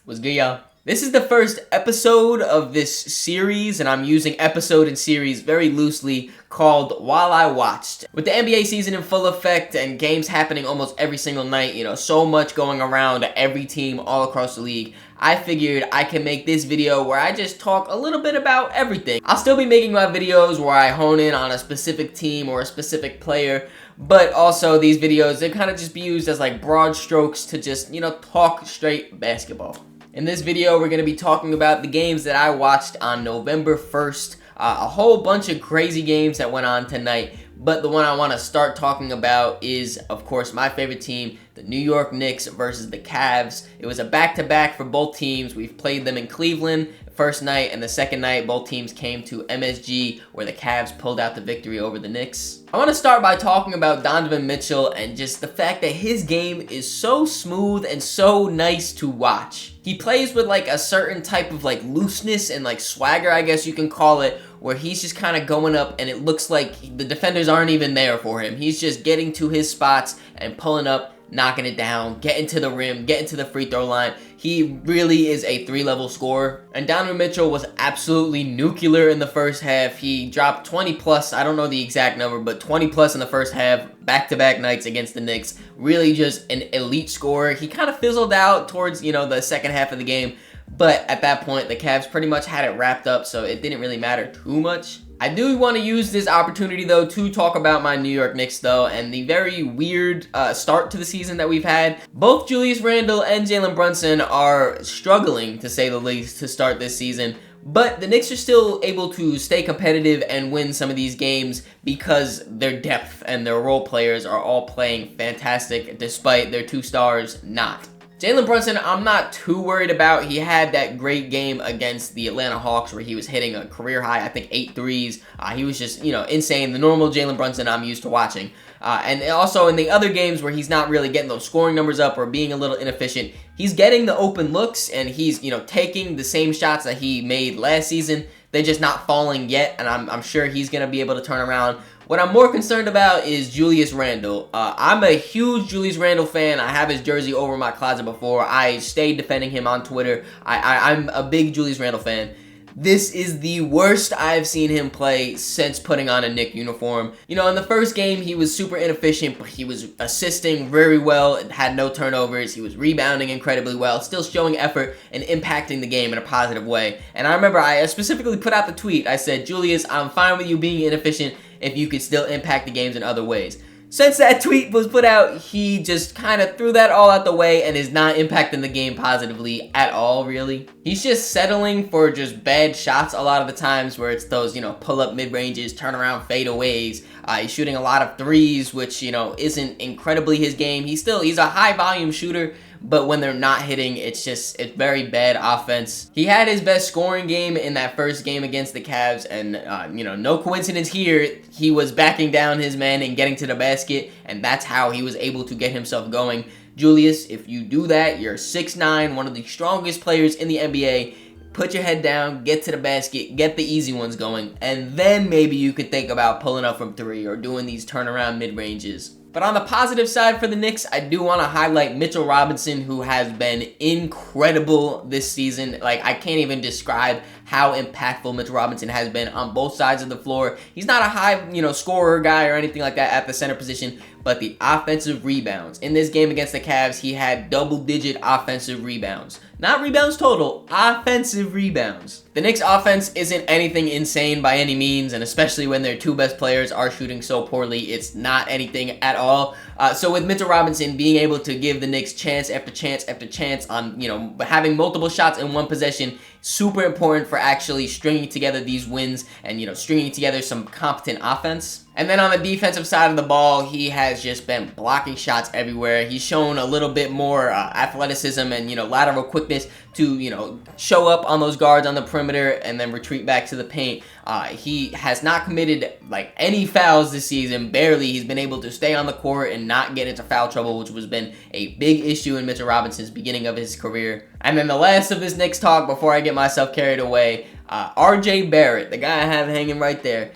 What's good, y'all? This is the first episode of this series, and I'm using episode and series very loosely, called While I Watched. With the NBA season in full effect and games happening almost every single night, so much going around every team all across the league, I figured I can make this video where I just talk a little bit about everything. I'll still be making my videos where I hone in on a specific team or a specific player, but also these videos, they kind of just be used as like broad strokes to just, talk straight basketball. In this video, we're going to be talking about the games that I watched on November 1st. A whole bunch of crazy games that went on tonight, but the one I want to start talking about is, of course, my favorite team, the New York Knicks versus the Cavs. It was a back-to-back for both teams. We've played them in Cleveland the first night, and the second night, both teams came to MSG, where the Cavs pulled out the victory over the Knicks. I want to start by talking about Donovan Mitchell and just the fact that his game is so smooth and so nice to watch. He plays with like a certain type of like looseness and like swagger, I guess you can call it, where he's just kind of going up and it looks like the defenders aren't even there for him. He's just getting to his spots and pulling up, knocking it down, getting to the rim, getting to the free throw line. He really is a three-level scorer. And Donovan Mitchell was absolutely nuclear in the first half. He dropped 20 plus, I don't know the exact number, but 20 plus in the first half, back-to-back nights against the Knicks. Really just an elite scorer. He kind of fizzled out towards, the second half of the game. But at that point, the Cavs pretty much had it wrapped up, so it didn't really matter too much. I do want to use this opportunity, though, to talk about my New York Knicks, though, and the very weird start to the season that we've had. Both Julius Randle and Jalen Brunson are struggling, to say the least, to start this season. But the Knicks are still able to stay competitive and win some of these games because their depth and their role players are all playing fantastic, despite their two stars not. Jalen Brunson, I'm not too worried about. He had that great game against the Atlanta Hawks where he was hitting a career high, I think, 8 threes. He was just, insane. The normal Jalen Brunson I'm used to watching. And also in the other games where he's not really getting those scoring numbers up or being a little inefficient, he's getting the open looks and he's, taking the same shots that he made last season. They're just not falling yet, and I'm sure he's going to be able to turn around. What I'm more concerned about is Julius Randle. I'm a huge Julius Randle fan. I have his jersey over my closet before. I stayed defending him on Twitter. I'm a big Julius Randle fan. This is the worst I've seen him play since putting on a Knicks uniform. In the first game, he was super inefficient, but he was assisting very well and had no turnovers. He was rebounding incredibly well, still showing effort and impacting the game in a positive way. And I remember I specifically put out the tweet. I said, Julius, I'm fine with you being inefficient if you could still impact the games in other ways. Since that tweet was put out, he just kind of threw that all out the way and is not impacting the game positively at all, really. He's just settling for just bad shots a lot of the times where it's those, pull-up mid-ranges, turnaround fadeaways. He's shooting a lot of threes, which, isn't incredibly his game. He's a high-volume shooter, but when they're not hitting, it's very bad offense. He had his best scoring game in that first game against the Cavs, and, no coincidence here, he was backing down his men and getting to the basket, and that's how he was able to get himself going. Julius, if you do that, you're 6'9", one of the strongest players in the NBA. Put your head down, get to the basket, get the easy ones going, and then maybe you could think about pulling up from three or doing these turnaround mid-ranges. But on the positive side for the Knicks, I do want to highlight Mitchell Robinson, who has been incredible this season. I can't even describe how impactful Mitchell Robinson has been on both sides of the floor. He's not a high, scorer guy or anything like that at the center position, but the offensive rebounds. In this game against the Cavs, he had double-digit offensive rebounds. Not rebounds total, offensive rebounds. The Knicks offense isn't anything insane by any means, and especially when their two best players are shooting so poorly, it's not anything at all. So with Mitchell Robinson being able to give the Knicks chance after chance after chance on, having multiple shots in one possession, super important for actually stringing together these wins and, stringing together some competent offense. And then on the defensive side of the ball, he has just been blocking shots everywhere. He's shown a little bit more athleticism and, lateral quickness to, show up on those guards on the perimeter and then retreat back to the paint. He has not committed, any fouls this season, barely. He's been able to stay on the court and not get into foul trouble, which has been a big issue in Mitchell Robinson's beginning of his career. And then the last of this Knicks talk before I get myself carried away, R.J. Barrett, the guy I have hanging right there.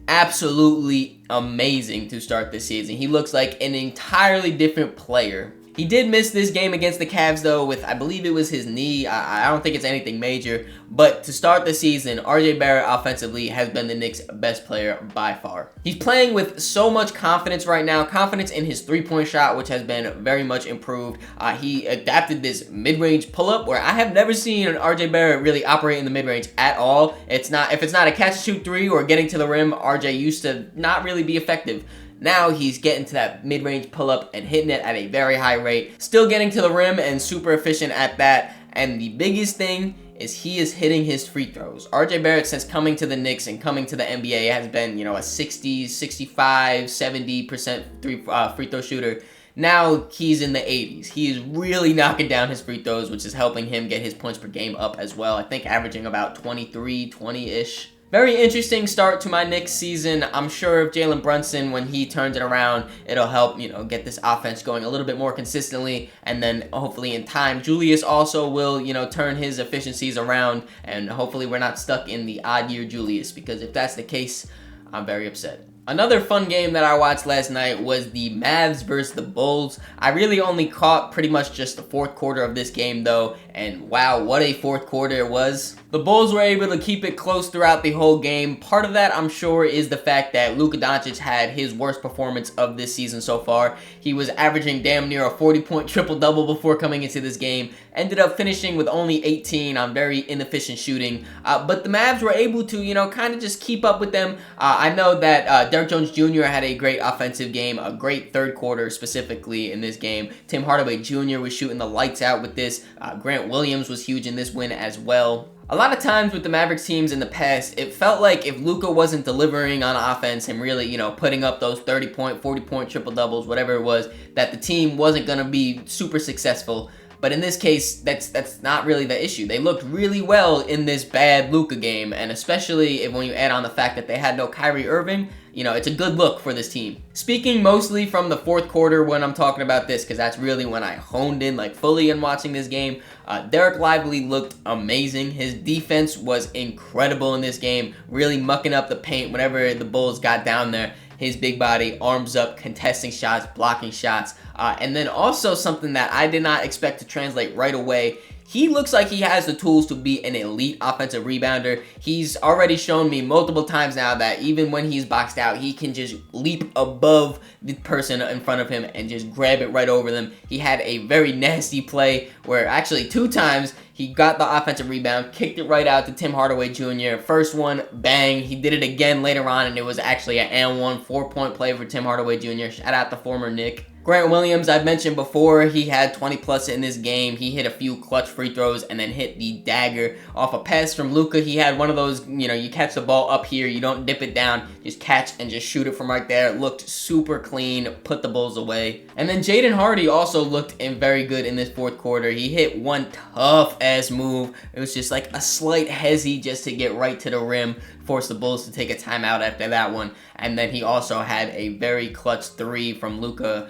Absolutely amazing to start this season. He looks like an entirely different player. He did miss this game against the Cavs, though, with, I believe it was his knee. I don't think it's anything major. But to start the season, RJ Barrett offensively has been the Knicks' best player by far. He's playing with so much confidence right now. Confidence in his three-point shot, which has been very much improved. He adapted this mid-range pull-up where I have never seen an RJ Barrett really operate in the mid-range at all. If it's not a catch-and-shoot three or getting to the rim, RJ used to not really be effective. Now he's getting to that mid-range pull-up and hitting it at a very high rate. Still getting to the rim and super efficient at that. And the biggest thing is he is hitting his free throws. RJ Barrett, since coming to the Knicks and coming to the NBA, has been, a 60, 65, 70% free throw shooter. Now he's in the 80s. He is really knocking down his free throws, which is helping him get his points per game up as well. I think averaging about 23, 20-ish. Very interesting start to my Knicks season. I'm sure if Jalen Brunson, when he turns it around, it'll help, get this offense going a little bit more consistently. And then hopefully in time, Julius also will, turn his efficiencies around. And hopefully we're not stuck in the odd year Julius, because if that's the case, I'm very upset. Another fun game that I watched last night was the Mavs versus the Bulls. I really only caught pretty much just the fourth quarter of this game, though, and wow, what a fourth quarter it was. The Bulls were able to keep it close throughout the whole game. Part of that, I'm sure, is the fact that Luka Doncic had his worst performance of this season so far. He was averaging damn near a 40-point triple-double before coming into this game. Ended up finishing with only 18 on very inefficient shooting. But the Mavs were able to, kind of just keep up with them. I know that Derrick Jones Jr. had a great offensive game, a great third quarter specifically in this game. Tim Hardaway Jr. was shooting the lights out with this. Grant Williams was huge in this win as well. A lot of times with the Mavericks teams in the past, it felt like if Luka wasn't delivering on offense and really, putting up those 30-point, 40-point triple-doubles, whatever it was, that the team wasn't going to be super successful. But in this case, that's not really the issue. They looked really well in this bad Luka game, and especially when you add on the fact that they had no Kyrie Irving, it's a good look for this team. Speaking mostly from the fourth quarter when I'm talking about this, because that's really when I honed in fully in watching this game, Derek Lively looked amazing. His defense was incredible in this game, really mucking up the paint whenever the Bulls got down there. His big body, arms up, contesting shots, blocking shots. And then also something that I did not expect to translate right away. He looks like he has the tools to be an elite offensive rebounder. He's already shown me multiple times now that even when he's boxed out, he can just leap above the person in front of him and just grab it right over them. He had a very nasty play where actually 2 times he got the offensive rebound, kicked it right out to Tim Hardaway Jr. First one, bang. He did it again later on, and it was actually an and one 4-point play for Tim Hardaway Jr. Shout out the former Knick. Grant Williams, I've mentioned before, he had 20 plus in this game. He hit a few clutch free throws and then hit the dagger off a pass from Luka. He had one of those, you catch the ball up here, you don't dip it down, just catch and just shoot it from right there. It looked super clean, put the Bulls away. And then Jaden Hardy also looked very good in this fourth quarter. He hit one tough-ass move. It was just like a slight hezzy just to get right to the rim, force the Bulls to take a timeout after that one. And then he also had a very clutch 3 from Luka.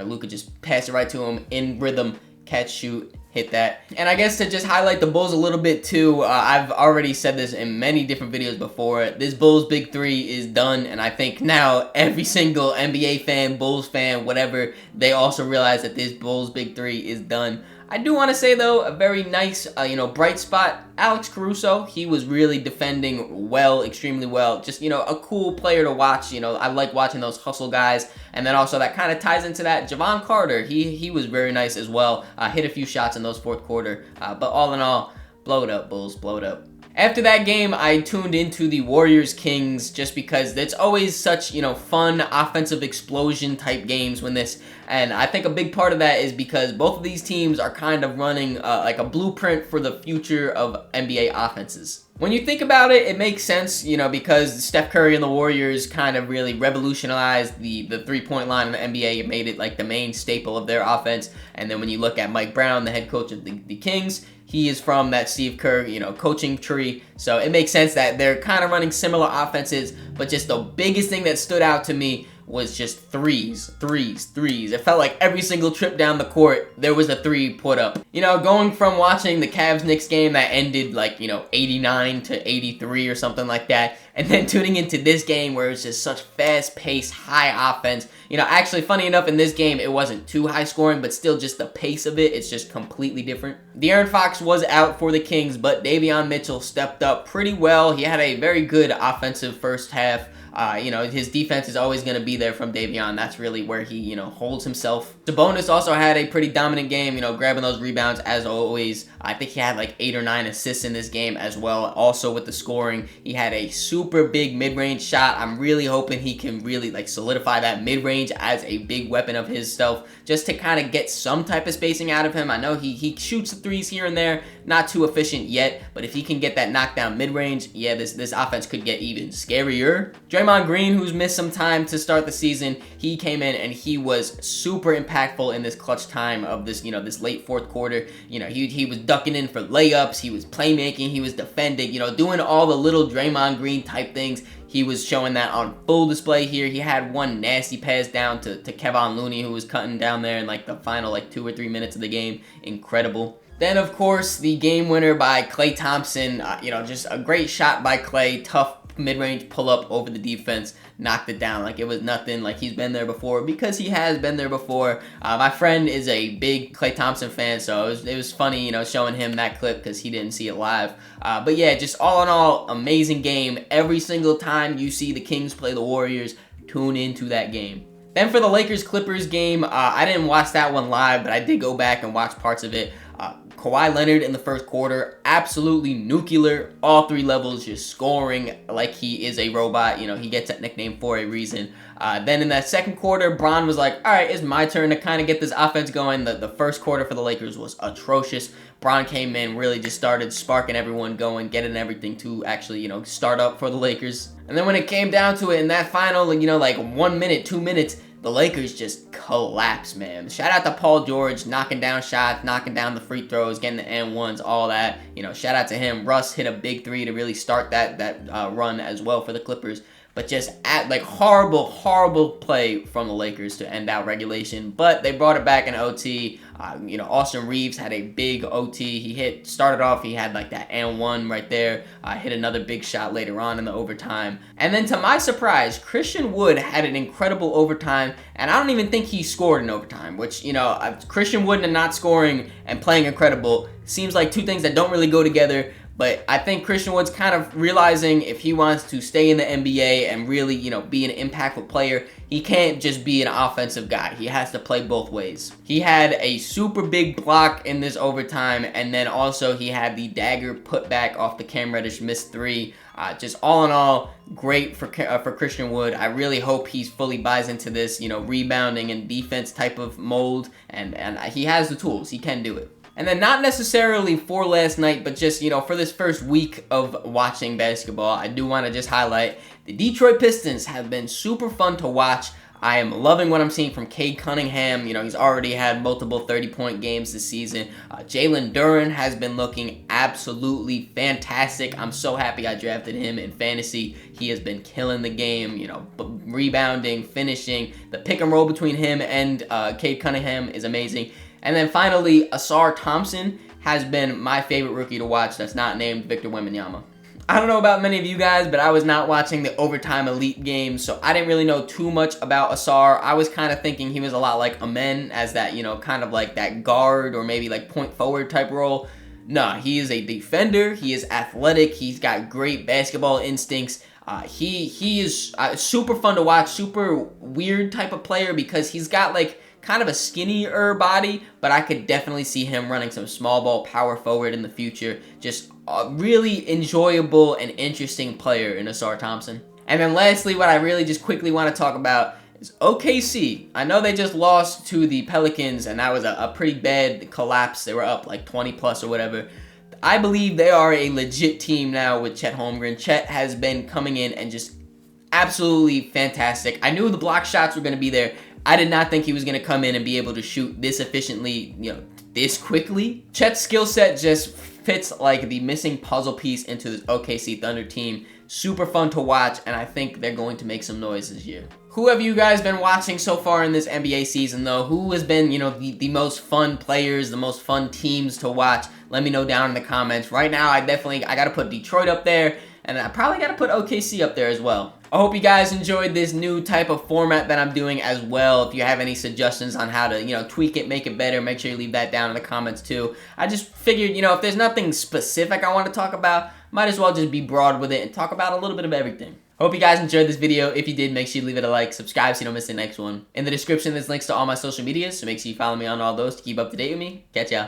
Luka just passed it right to him in rhythm, catch, shoot, hit that. And I guess to just highlight the Bulls a little bit too, I've already said this in many different videos before. This Bulls Big 3 is done, and I think now every single NBA fan, Bulls fan, whatever, they also realize that this Bulls Big 3 is done. I do want to say, though, a very nice, bright spot, Alex Caruso. He was really defending well, extremely well. Just, a cool player to watch. I like watching those hustle guys. And then also that kind of ties into that. Javon Carter, he was very nice as well. Hit a few shots in those fourth quarter. But all in all, blow it up, Bulls, blow it up. After that game, I tuned into the Warriors-Kings just because it's always such, fun offensive explosion type games when this, and I think a big part of that is because both of these teams are kind of running like a blueprint for the future of NBA offenses. When you think about it, it makes sense, because Steph Curry and the Warriors kind of really revolutionized the three-point line in the NBA. It made it like the main staple of their offense. And then when you look at Mike Brown, the head coach of the Kings, he is from that Steve Kerr, coaching tree. So it makes sense that they're kind of running similar offenses. But just the biggest thing that stood out to me was just threes. It felt like every single trip down the court, there was a three put up. You know, going from watching the Cavs-Knicks game that ended like, 89 to 83 or something like that, and then tuning into this game where it's just such fast-paced, high offense. Actually, funny enough, in this game, it wasn't too high scoring, but still just the pace of it, it's just completely different. De'Aaron Fox was out for the Kings, but Davion Mitchell stepped up pretty well. He had a very good offensive first half. His defense is always going to be there from Davion. That's really where he, holds himself. Sabonis also had a pretty dominant game, grabbing those rebounds as always. I think he had like 8 or 9 assists in this game as well. Also with the scoring, he had a super big mid-range shot. I'm really hoping he can really like solidify that mid-range as a big weapon of his self, just to kind of get some type of spacing out of him. I know he shoots the threes here and there, not too efficient yet, but if he can get that knockdown mid-range, yeah, this offense could get even scarier. Draymond Green, who's missed some time to start the season, he came in and he was super impactful in this clutch time of this, this late fourth quarter. He was ducking in for layups, he was playmaking, he was defending, doing all the little Draymond Green type things. He was showing that on full display here. He had one nasty pass down to Kevon Looney, who was cutting down there in like the final 2 or 3 minutes of the game. Incredible. Then, of course, the game winner by Klay Thompson. Just a great shot by Klay. Tough mid-range pull-up over the defense. Knocked it down like it was nothing, like he's been there before, because he has been there before. My friend is a big Klay Thompson fan, so it was funny, showing him that clip because he didn't see it live. But yeah, just all in all, amazing game. Every single time you see the Kings play the Warriors, tune into that game. Then for the Lakers-Clippers game, I didn't watch that one live, but I did go back and watch parts of it. Kawhi Leonard in the first quarter, absolutely nuclear, all 3 levels, just scoring like he is a robot. He gets that nickname for a reason. Then in that second quarter, Bron was like, all right, it's my turn to kind of get this offense going. The first quarter for the Lakers was atrocious. Bron came in, really just started sparking everyone going, getting everything to actually, start up for the Lakers. And then when it came down to it in that final, like 1 minute, 2 minutes, the Lakers just collapsed, man. Shout out to Paul George, knocking down shots, knocking down the free throws, getting the and-ones, all that. Shout out to him. Russ hit a big 3 to really start that run as well for the Clippers. But just horrible play from the Lakers to end out regulation. But they brought it back in OT. Austin Reeves had a big OT. He started off, he had like that and one right there. Hit another big shot later on in the overtime. And then to my surprise, Christian Wood had an incredible overtime. And I don't even think he scored in overtime, which, Christian Wood and not scoring and playing incredible seems like 2 things that don't really go together. But I think Christian Wood's kind of realizing if he wants to stay in the NBA and really, be an impactful player, he can't just be an offensive guy. He has to play both ways. He had a super big block in this overtime, and then also he had the dagger put back off the Cam Reddish missed 3. Just all in all, great for Christian Wood. I really hope he fully buys into this, rebounding and defense type of mold, and he has the tools. He can do it. And then not necessarily for last night, but just, for this first week of watching basketball, I do want to just highlight the Detroit Pistons have been super fun to watch. I am loving what I'm seeing from Cade Cunningham. He's already had multiple 30-point games this season. Jalen Duren has been looking absolutely fantastic. I'm so happy I drafted him in fantasy. He has been killing the game, rebounding, finishing. The pick and roll between him and Cade Cunningham is amazing. And then finally, Asar Thompson has been my favorite rookie to watch that's not named Victor Wembanyama. I don't know about many of you guys, but I was not watching the Overtime Elite games, so I didn't really know too much about Asar. I was kind of thinking he was a lot like Amen as that, kind of like that guard or maybe like point forward type role. Nah, he is a defender. He is athletic. He's got great basketball instincts. He is super fun to watch, super weird type of player because he's got like kind of a skinnier body, but I could definitely see him running some small ball power forward in the future. Just a really enjoyable and interesting player in Asar Thompson. And then lastly, what I really just quickly want to talk about is OKC. I know they just lost to the Pelicans, and that was a pretty bad collapse. They were up like 20 plus or whatever. I believe they are a legit team now with Chet Holmgren. Chet has been coming in and just absolutely fantastic. I knew the block shots were going to be there. I did not think he was going to come in and be able to shoot this efficiently, this quickly. Chet's skill set just fits like the missing puzzle piece into this OKC Thunder team. Super fun to watch, and I think they're going to make some noise this year. Who have you guys been watching so far in this NBA season, though? Who has been, the most fun players, the most fun teams to watch? Let me know down in the comments. Right now, I got to put Detroit up there, and I probably got to put OKC up there as well. I hope you guys enjoyed this new type of format that I'm doing as well. If you have any suggestions on how to, tweak it, make it better, make sure you leave that down in the comments too. I just figured, if there's nothing specific I want to talk about, might as well just be broad with it and talk about a little bit of everything. Hope you guys enjoyed this video. If you did, make sure you leave it a like, subscribe so you don't miss the next one. In the description, there's links to all my social medias, so make sure you follow me on all those to keep up to date with me. Catch ya.